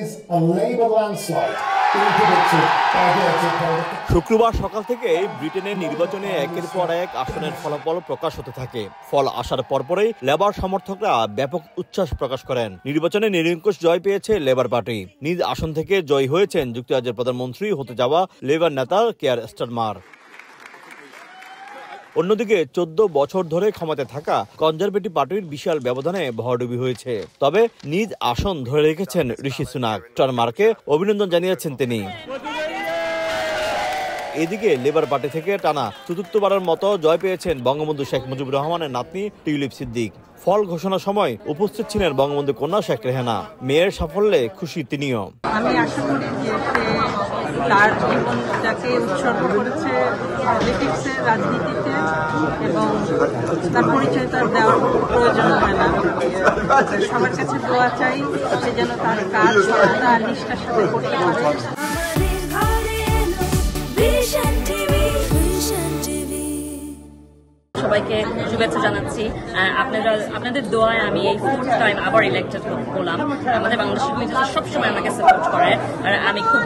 is a Labour landslide being predicted by the exit poll. শুক্রবার সকাল থেকে ব্রিটেনের নির্বাচনে একের পর এক আসনের ফলাফল প্রকাশ হতে থাকে। ফল আসার পরপরই লেবার সমর্থকরা ব্যাপক উচ্ছ্বাস প্রকাশ করেন। নির্বাচনে নিরঙ্কুশ জয় পেয়েছে লেবার পার্টি। নিজ আসন থেকে জয়ী হয়েছেন যুক্তরাজ্যের প্রধানমন্ত্রী হতে যাওয়া লেবার নেতা কেয়ার স্টারমার। অন্যদিকে 14 বছর ধরে ক্ষমতায় থাকা কনজারভেটিভ পার্টির বিশাল ব্যবধানে ভরাডুবি হয়েছে। তবে নিজ আসন ধরে রেখেছেন ঋষি সুনাক। স্টারমারকে অভিনন্দন জানিয়েছেন তিনি। এদিকে লেবার পার্টি থেকে টানা চতুর্থবারের মতো জয় পেয়েছেন বঙ্গবন্ধু শেখ মুজিবুর রহমানের নাতনি টিউলিপ সিদ্দিক। ফল ঘোষণার সময় উপস্থিত ছিলেন বঙ্গবন্ধু কন্যা শেখ রেহানা। মেয়ের সাফল্যে খুশি তিনিও। আমি আশা করি যে তার জীবনটাকে উৎসর্গ করেছে পলিটিক্সের, রাজনীতিতে, এবং তার পরিচয় তার দেওয়ার প্রয়োজন হয় না। সবার কাছে দোয়া চাই সে যেন তার কাজ তার নিষ্ঠার সাথে করতে পারে। সবাইকে শুভেচ্ছা জানাচ্ছি। আপনাদের দোয়ায় আমি এই 4th টাইম আবার ইলেক্টেড হলাম। আমাদের বাংলাদেশের কমিউনিটি সবসময় আমাকে সাপোর্ট করে, আর আমি খুব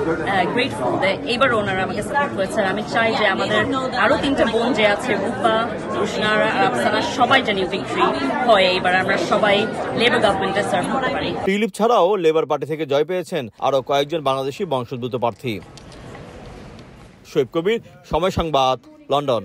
গ্রেটফুল যে এইবার ওনারা আমাকে সাপোর্ট করেছে। আমি চাই যে আমাদের আরো 3টা বোন যে আছে, রূপা, রুশনারা আর আফসানা, সবাই জানি ভিক্টরি হয়। এবার আমরা সবাই লেবার গভর্নমেন্টে সার্ভ করতে পারি। টিউলিপ ছাড়াও লেবার পার্টি থেকে জয় পেয়েছেন আরো কয়েকজন বাংলাদেশি বংশোদ্ভূত প্রার্থী। শোয়েব কবির, সময় সংবাদ, লন্ডন।